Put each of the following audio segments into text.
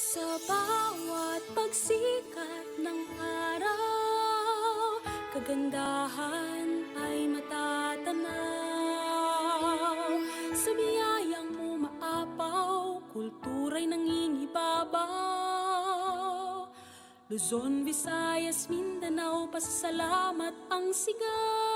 Sa bawat pagsikat ng araw, kagandahan ay matatanaw. Sa biyayang umaapaw, kultura'y nangingibabaw. Luzon, Visayas, Mindanao, pasasalamat ang sigaw.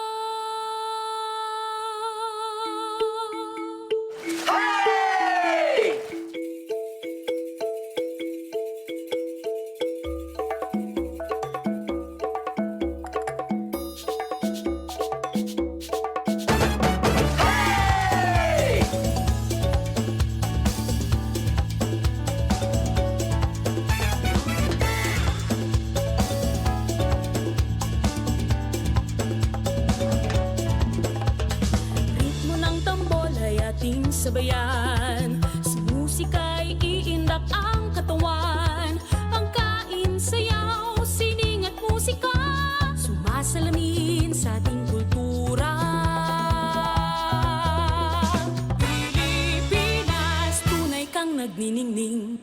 Ating sabayan, sa musika'y iindak ang katawan. Ang kain, sayaw, sining at musika, sumasalamin sa ating kultura. Pilipinas, tunay kang nagniningning.